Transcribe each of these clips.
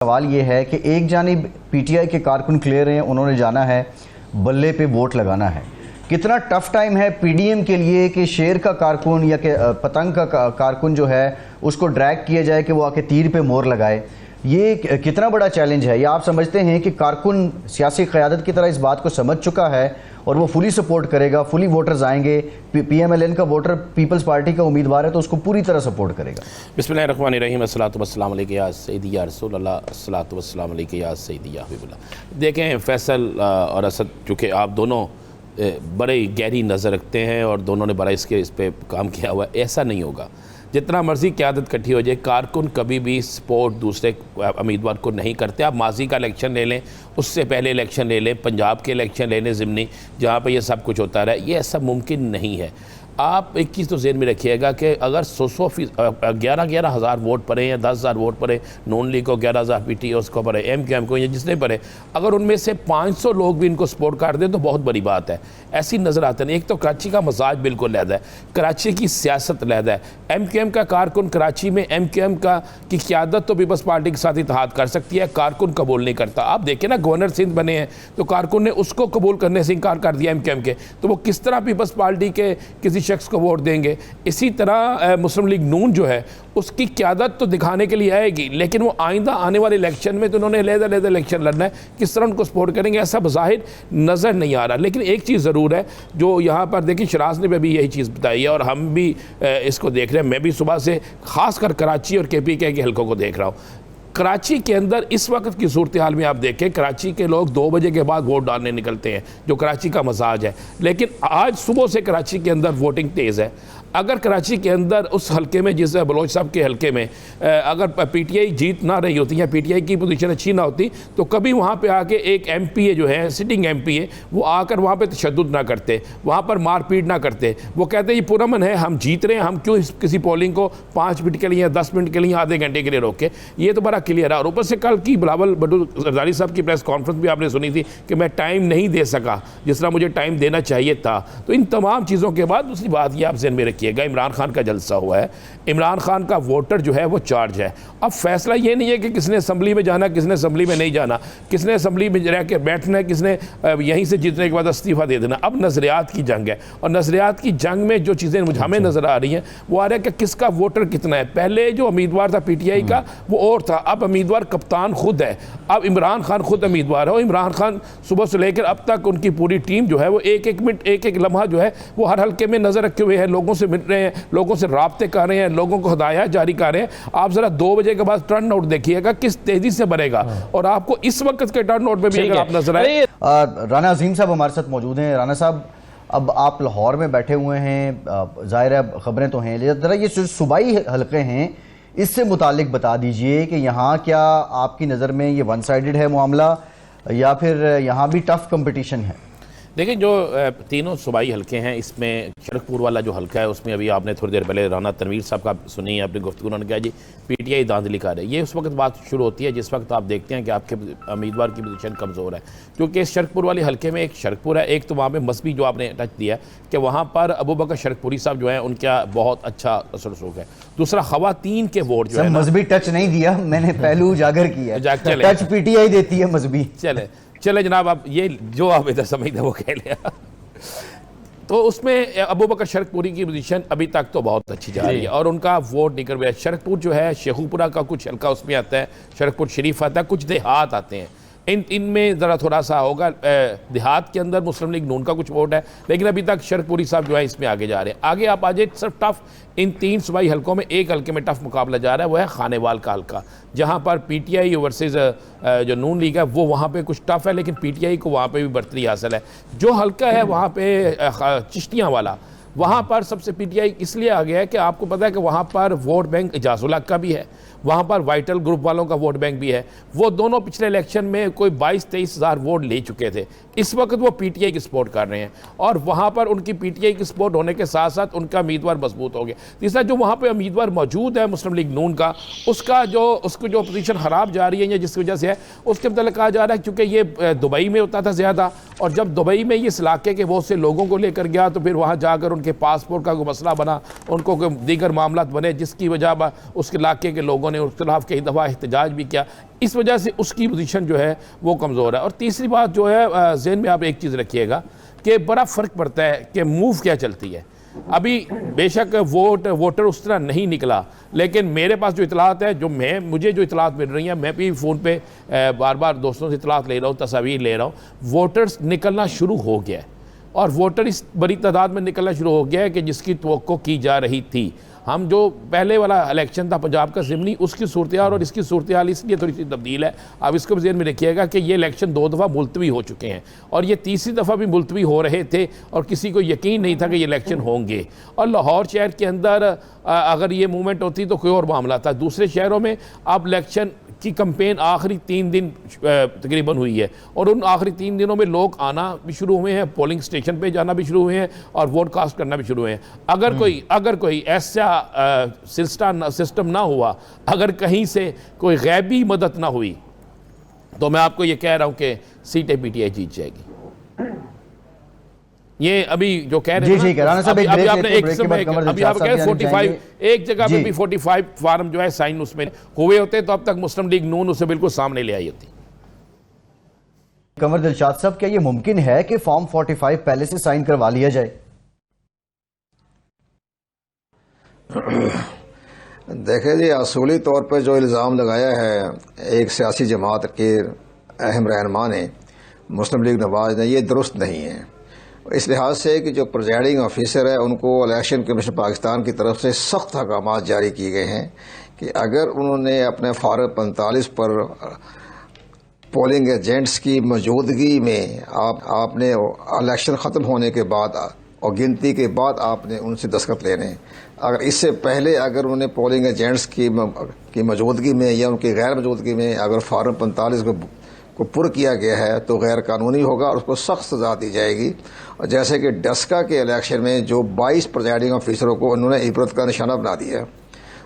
सवाल ये है कि एक जानिब पीटीआई के कारकुन क्लियर हैं, उन्होंने जाना है बल्ले पे वोट लगाना है। कितना टफ टाइम है पीडीएम के लिए कि शेर का कारकुन या कि पतंग का कारकुन जो है उसको ड्रैग किया जाए कि वो आके तीर पे मोहर लगाए। ये कितना बड़ा चैलेंज है। ये आप समझते हैं कि कारकुन सियासी क़यादत की तरह इस बात को समझ चुका है और वो फुली सपोर्ट करेगा, फुली वोटर्स आएंगे, पीएमएलएन का वोटर पीपल्स पार्टी का उम्मीदवार है तो उसको पूरी तरह सपोर्ट करेगा। बिस्मिल्लाहिर्रहमानिर्रहीम अस्सलातु वस्सलामु अलैका या सय्यदी या रसूल अल्लाह अस्सलातु वस्सलामु अलैका या सय्यदी या हबीबुल्लाह। देखें फैसल और असद, चूँकि आप दोनों बड़े गहरी नज़र रखते हैं और दोनों ने बड़ा इस पर काम किया हुआ है, ऐसा नहीं होगा। जितना मर्जी क़यादत इकट्ठी हो जाए, कारकुन कभी भी सपोर्ट दूसरे उम्मीदवार को नहीं करते। आप माजी का इलेक्शन ले लें, उससे पहले इलेक्शन ले लें, पंजाब के इलेक्शन ले लें ज़िमनी, जहाँ पे ये सब कुछ होता रहा है, ये ऐसा मुमकिन नहीं है। आप एक चीज़ तो ज़हन में रखिएगा कि अगर 11,000 हज़ार वोट पड़े या 10,000 वोट पड़े, नून लीग को 11,000 पीटी उसको पड़े, एमक्यूएम को या जिसने पड़े, अगर उनमें से 500 लोग भी इनको सपोर्ट कर दें तो बहुत बड़ी बात है। ऐसी नज़र आते हैं। एक तो कराची का मजाज बिल्कुल लहदा है, कराची की सियासत लहदा है। एमक्यूएम का कारकुन कराची में एमक्यूएम की क़यादत तो पीपल्स पार्टी के साथ इत्तेहाद कर सकती है, कारकुन कबूल नहीं करता। आप देखें ना, गवर्नर सिंध बने हैं तो कारकुन ने उसको कबूल करने से इनकार कर दिया एमक्यूएम के, तो वो किस तरह पीपल्स पार्टी के किसी शख्स को वोट देंगे। इसी तरह मुस्लिम लीग नून जो है उसकी क़यादत तो दिखाने के लिए आएगी, लेकिन वो आइंदा आने वाले इलेक्शन में तो उन्होंने अलग-अलग इलेक्शन लड़ना है, किस तरह उनको सपोर्ट करेंगे ऐसा बज़ाहिर नज़र नहीं आ रहा। लेकिन एक चीज़ ज़रूर है जो यहाँ पर देखिए, शराज ने भी यही चीज़ बताई है और हम भी इसको देख रहे हैं। मैं भी सुबह से ख़ासकर कराची और KPK के हल्कों को देख रहा हूँ। कराची के अंदर इस वक्त की सूरत हाल में आप देखें, कराची के लोग 2 बजे के बाद वोट डालने निकलते हैं, जो कराची का मजाज है। लेकिन आज सुबह से कराची के अंदर वोटिंग तेज़ है। अगर कराची के अंदर उस हल्के में, जिस बलोच साहब के हल्के में अगर पीटीआई जीत ना रही होती या पीटीआई की पोजीशन अच्छी ना होती, तो कभी वहाँ पे आके एक MPA जो है, सिटिंग MPA, वो आकर वहाँ पे तशद्दुद ना करते, वहाँ पर मारपीट ना करते। वो कहते ये पुरअमन है, हम जीत रहे हैं, हम क्यों किसी पोलिंग को 5 मिनट के लिए या 10 मिनट के लिए, आधे घंटे के लिए रोके। ये तो बड़ा क्लियर है। और ऊपर से कल की बिलावल भुट्टो जरदारी साहब की प्रेस कॉन्फ्रेंस भी आपने सुनी थी कि मैं टाइम नहीं दे सका जिस तरह मुझे टाइम देना चाहिए था। तो इन तमाम चीज़ों के बाद दूसरी बात ये आप ज़हन में रखिएगा, इमरान खान का जलसा हुआ है, इमरान खान का वोटर जो है वो चार्ज है। अब फैसला ये नहीं है कि किसने असम्बली में जाना, किसने असम्बली में नहीं जाना, किसने असम्बली में रह के बैठना है, किसने यहीं से जीतने के बाद इस्तीफ़ा दे देना। अब नज़रियात की जंग है और नज़रियात की जंग में जो चीज़ें मुझे हमें नज़र आ रही हैं वो आ रहा है कि किसका वोटर कितना है। पहले जो उम्मीदवार था पीटीआई का वो और था, अब उम्मीदवार कप्तान खुद है। अब इमरान खान खुद उम्मीदवार है और इमरान खान सुबह से लेकर अब तक उनकी पूरी टीम जो है वो एक मिनट, एक लम्हा जो है वो हर हल्के में नज़र रखे हुए हैं, लोगों से मिल रहे हैं, लोगों से राब्ते कर रहे हैं, लोगों को हदायत जारी कर रहे हैं। आप ज़रा 2 बजे के बाद टर्न आउट देखिएगा किस तेज़ी से बढ़ेगा और आपको इस वक्त के टर्न आउट में भी अगर आप नजर आए। राना अजीम साहब हमारे साथ मौजूद हैं। राना साहब, अब आप लाहौर में बैठे हुए हैं, ज़ाहिर है खबरें तो हैं, ज़रा ये सूबाई हल्के हैं, इससे मुतालिक बता दीजिए कि यहाँ क्या आपकी नज़र में ये वन साइडेड है मामला या फिर यहाँ भी टफ कंपटीशन है? देखिए, जो तीनों सूबाई हल्के हैं, इसमें शरकपुर वाला जो हल्का है उसमें अभी आपने थोड़ी देर पहले राना तनवीर साहब का सुनी है अपनी गुफ्तगू, उन्होंने कहा जी पीटीआई धांधली कर है। ये उस वक्त बात शुरू होती है जिस वक्त आप देखते हैं कि आपके उम्मीदवार की पोजीशन कमज़ोर है, क्योंकि इस शरकपुर वाले हल्के में एक शरकपुर है, एक तो वहाँ पर मसबी जो आपने टच दिया है कि वहाँ पर अबू बकर शरकपुरी साहब जो है उनका बहुत अच्छा असर रसूख है। दूसरा, खवातीन के वोट जो है, मसबी टच नहीं दिया मैंने, पहलू उजागर किया, टच पीटीआई देती है मसबी। चले जनाब, आप ये जो आप इधर समझते वो कह लिया। तो उसमें अबू बकर शरकपुरी की पोजीशन अभी तक तो बहुत अच्छी जा रही है और उनका वोट निकल गया। शरकपुर जो है, शेखुपुरा का कुछ हल्का उसमें आता है, शरकपुर शरीफ आता है, कुछ देहात आते हैं, इनमें ज़रा थोड़ा सा होगा। देहात के अंदर मुस्लिम लीग नून का कुछ वोट है, लेकिन अभी तक शरकपुरी साहब जो है इसमें आगे जा रहे हैं। आगे आप आ जाए, सिर्फ टफ इन 3 सूबाई हल्कों में एक हल्के में टफ मुकाबला जा रहा है, वो है खानेवाल का हल्का, जहाँ पर पीटीआई वर्सेस जो नून लीग है वो वहाँ पे कुछ टफ है, लेकिन पीटीआई को वहाँ पे भी बढ़तरी हासिल है। जो हल्का है वहाँ पे चिश्तियाँ वाला, वहाँ पर सबसे पीटीआई इसलिए आ गया है कि आपको पता है कि वहाँ पर वोट बैंक इजाज़ुल हक का भी है, वहाँ पर वाइटल ग्रुप वालों का वोट बैंक भी है। वो दोनों पिछले इलेक्शन में कोई 22-23 हज़ार वोट ले चुके थे। इस वक्त वो पीटीआई की सपोर्ट कर रहे हैं और वहाँ पर उनकी पीटीआई की सपोर्ट होने के साथ साथ उनका उम्मीदवार मजबूत हो गया। तीसरा, जो वहाँ पे उम्मीदवार मौजूद है मुस्लिम लीग नून का, उसको जो पोजीशन ख़राब जा रही है या जिस वजह से है, उसके मतलब कहा जा रहा है क्योंकि ये दुबई में होता था ज़्यादा, और जब दुबई में ये इस इलाके के बहुत से लोगों को लेकर गया तो फिर वहाँ जाकर उनके पासपोर्ट का कोई मसला बना, उनको कोई दीगर मामला बने जिसकी वजह उस इलाके के लोगों ने उसके खिलाफ कई दफ़ा एहतजाज भी किया, इस वजह से उसकी पोजीशन जो है वो कमज़ोर है। और तीसरी बात जो है ज़हन में आप एक चीज़ रखिएगा कि बड़ा फ़र्क पड़ता है कि मूव क्या चलती है। अभी बेशक वोटर उस तरह नहीं निकला, लेकिन मेरे पास जो इतलात है, मुझे जो इतलात मिल रही हैं, मैं भी फ़ोन पे बार बार दोस्तों से इतलात ले रहा हूँ, तस्वीर ले रहा हूँ, वोटर्स निकलना शुरू हो गया है। और वोटर इस बड़ी तादाद में निकलना शुरू हो गया है कि जिसकी तवक्को की जा रही थी। हम जो पहले वाला इलेक्शन था पंजाब का ज़िमनी, उसकी सूरत हाल और इसकी सूरत हाल इसलिए थोड़ी सी तब्दील है। अब इसको भी ज़हन में रखिएगा कि ये इलेक्शन 2 दफ़ा मुलतवी हो चुके हैं और ये तीसरी दफ़ा भी मुलतवी हो रहे थे और किसी को यकीन नहीं था कि ये इलेक्शन होंगे। और लाहौर शहर के अंदर अगर ये मूवमेंट होती तो कोई और मामला था। दूसरे शहरों में अब इलेक्शन की कंपेन आखिरी 3 दिन तकरीबन हुई है और उन आखिरी 3 दिनों में लोग आना भी शुरू हुए हैं, पोलिंग स्टेशन पे जाना भी शुरू हुए हैं और वोट कास्ट करना भी शुरू हुए हैं। अगर कोई ऐसा सिस्टम ना हुआ, अगर कहीं से कोई गैबी मदद ना हुई, तो मैं आपको ये कह रहा हूँ कि सीटें पीटीआई जीत जाएगी। ये अभी जो कह रहे हैं ना, अभी आपने एक समय अभी आप कह 45 एक जगह पे भी 45 फार्म जो है साइन उसमें हुए होते तो अब तक मुस्लिम लीग नून उसे बिल्कुल सामने ले आई होती। कमर दिलशाद साहब, क्या ये मुमकिन है कि फॉर्म 45 पहले से साइन करवा लिया जाए? देखें जी, असूली तौर पर जो इल्ज़ाम लगाया है एक सियासी जमात के अहम रहनुमा ने, मुस्लिम लीग नवाज ने, ये दुरुस्त नहीं है। इस लिहाज से कि जो प्रिजाइडिंग ऑफिसर है उनको इलेक्शन कमीशन पाकिस्तान की तरफ से सख्त अहकाम जारी किए गए हैं कि अगर उन्होंने अपने फार्म 45 पर पोलिंग एजेंट्स की मौजूदगी में आपने इलेक्शन ख़त्म होने के बाद और गिनती के बाद आपने उनसे दस्तखत लेने। अगर इससे पहले अगर उन्हें पोलिंग एजेंट्स की मौजूदगी में या उनकी गैर मौजूदगी में अगर फार्म 45 को पुर किया गया है तो गैर कानूनी होगा और उसको सख्त सजा दी जाएगी। और जैसे कि डस्का के इलेक्शन में जो 22 प्रिजाइडिंग ऑफिसरों को उन्होंने इबरत का निशाना बना दिया,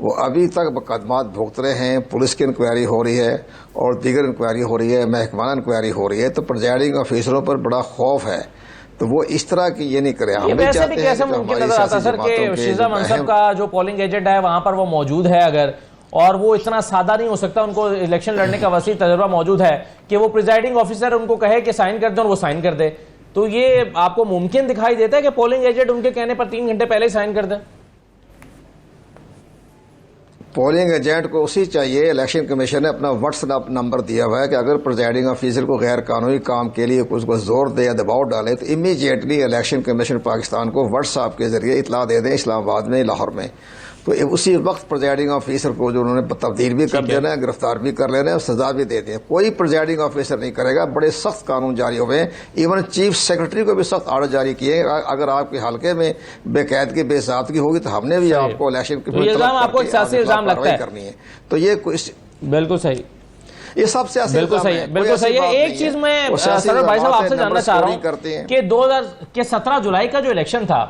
वो अभी तक मुकदमात भुगत रहे हैं, पुलिस की इंक्वायरी हो रही है और दीगर इंक्वायरी हो रही है, महकमाना इंक्वायरी हो रही है। तो प्रिजाइडिंग ऑफिसरों पर बड़ा खौफ है, तो वो इस तरह की ये नहीं करे। हम भी चाहते हैं कैसे मुमकिन नजर आता सर कि शीजा मनसब का जो पोलिंग एजेंट है वहां पर वो मौजूद है अगर, और वो इतना सादा नहीं हो सकता, उनको इलेक्शन लड़ने का वसी तजुर्बा मौजूद है कि वो प्रिजाइडिंग ऑफिसर उनको कहे कि साइन कर दो और वो साइन कर दे। तो ये आपको मुमकिन दिखाई देता है कि पोलिंग एजेंट उनके कहने पर 3 घंटे पहले साइन कर दे? पोलिंग एजेंट को उसी चाहिए, इलेक्शन कमीशन ने अपना व्हाट्सएप नंबर दिया हुआ है कि अगर प्रिजाइडिंग ऑफिसर को गैर कानूनी काम के लिए उसको जोर दे या दबाव डाले तो इमीडिएटली इलेक्शन कमीशन पाकिस्तान को व्हाट्सएप के जरिए इतला दे दें इस्लामाबाद में, लाहौर में। तो उसी वक्त प्रिजाइडिंग ऑफिसर को जो उन्होंने तब्दील भी कर देना है, गिरफ्तार भी कर लेना है और सजा भी दे दें। कोई प्रिजाइडिंग ऑफिसर नहीं करेगा। बड़े सख्त कानून जारी हुए हैं, इवन चीफ सेक्रेटरी को भी सख्त आर्डर जारी किए। अगर आपके हल्के में बेकायदगी बेज़ाब्तगी होगी तो हमने भी आपको इलेक्शन आपको इल्जाम लगता है करनी है। तो ये बिल्कुल सही, ये सब सियासी बिल्कुल सही है, बिल्कुल सही है। एक चीज मैं सर भाई साहब आपसे जानना चाह रहा हूँ कि 2017 जुलाई का जो इलेक्शन था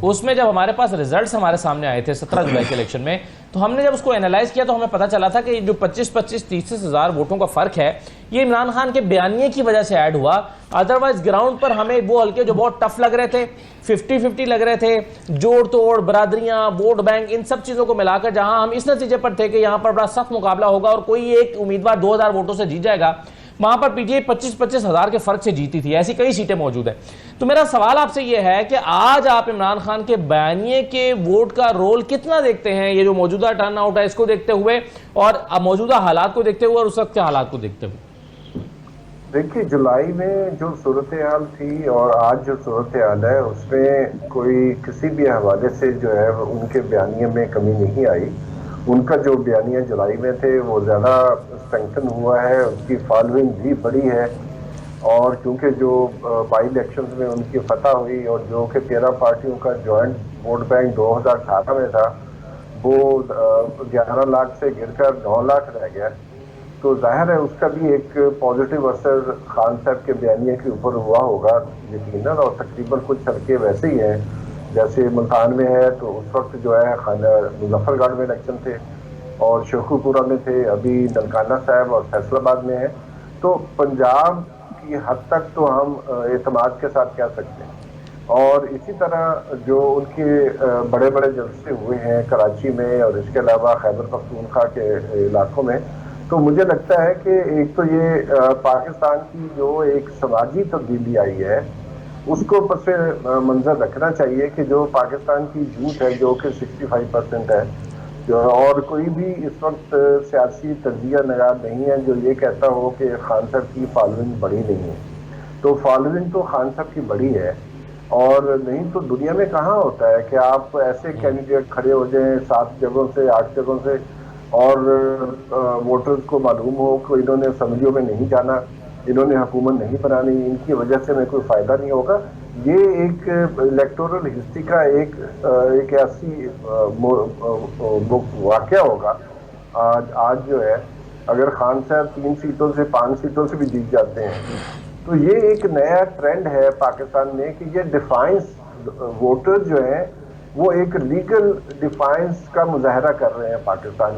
उसमें जब हमारे पास रिजल्ट्स हमारे सामने आए थे 17 जुलाई के इलेक्शन में, तो हमने जब उसको एनालाइज किया तो हमें पता चला था कि जो 25-30 हज़ार वोटों का फर्क है ये इमरान खान के बयानिए की वजह से ऐड हुआ। अदरवाइज ग्राउंड पर हमें वो हल्के जो बहुत टफ लग रहे थे, 50-50 लग रहे थे, जोड़ तोड़, बरादरियां, वोट बैंक, इन सब चीजों को मिलाकर जहां हम इस नतीजे पर थे कि यहां पर बड़ा सख्त मुकाबला होगा और कोई एक उम्मीदवार 2000 वोटों से जीत जाएगा, वहां पर पीटीआई 25-25 हज़ार के फर्क से जीती थी। ऐसी कई सीटें मौजूद हैं। तो मेरा सवाल आपसे यह है कि आज आप इमरान खान के बयानिए के वोट का रोल कितना देखते हैं, ये जो मौजूदा टर्न आउट है इसको देखते हुए और मौजूदा हालात को देखते हुए और उस वक्त के हालात को देखते हुए? देखिए, जुलाई में जो सूरत हाल थी और आज जो सूरत हाल है उसमें कोई किसी भी हवाले से जो है उनके बयानिए में कमी नहीं आई। उनका जो बयानिया जुलाई में थे वो ज़्यादा स्ट्रेंथन हुआ है, उसकी फॉलोइंग भी बड़ी है। और क्योंकि जो बाई इलेक्शन में उनकी फतह हुई और जो कि 13 पार्टियों का जॉइंट वोट बैंक 2018 में था वो 11 लाख से गिरकर 9 लाख रह गया, तो जाहिर है उसका भी एक पॉजिटिव असर खान साहब के बयानिया के ऊपर हुआ होगा यकीनन। और तकरीबन कुछ हल्के वैसे ही हैं, जैसे मुल्तान में है तो उस वक्त जो है मुजफ्फरगढ़ में इलेक्शन थे और शेखुपुरा में थे, अभी ननकाना साहब और फैसलाबाद में है। तो पंजाब की हद तक तो हम एतमाद के साथ कह सकते हैं, और इसी तरह जो उनके बड़े बड़े जलसे हुए हैं कराची में और इसके अलावा खैबर पख्तूनख्वा के इलाकों में, तो मुझे लगता है कि एक तो ये पाकिस्तान की जो एक समाजी तब्दीली आई है उसको पस मंजर रखना चाहिए कि जो पाकिस्तान की यूथ है जो कि 65% है, जो और कोई भी इस वक्त सियासी तजिया नगार नहीं है जो ये कहता हो कि खान साहब की फॉलोइंग बड़ी नहीं है। तो फॉलोइंग तो खान साहब की बड़ी है, और नहीं तो दुनिया में कहाँ होता है कि आप ऐसे कैंडिडेट खड़े हो जाएं 7 जगहों से 8 जगहों से और वोटर्स को मालूम हो कि इन्होंने असम्बलियों में नहीं जाना, इन्होंने हुकूमत नहीं बनानी, इनकी वजह से हमें कोई फ़ायदा नहीं होगा। ये एक इलेक्टोरल हिस्ट्री का एक ऐसी वाक़या होगा। आज जो है अगर खान साहब 3 सीटों से 5 सीटों से भी जीत जाते हैं तो ये एक नया ट्रेंड है पाकिस्तान में कि ये डिफाइंस वोटर जो हैं वो एक लीगल डिफाइंस का मुजाहरा कर रहे हैं पाकिस्तान में।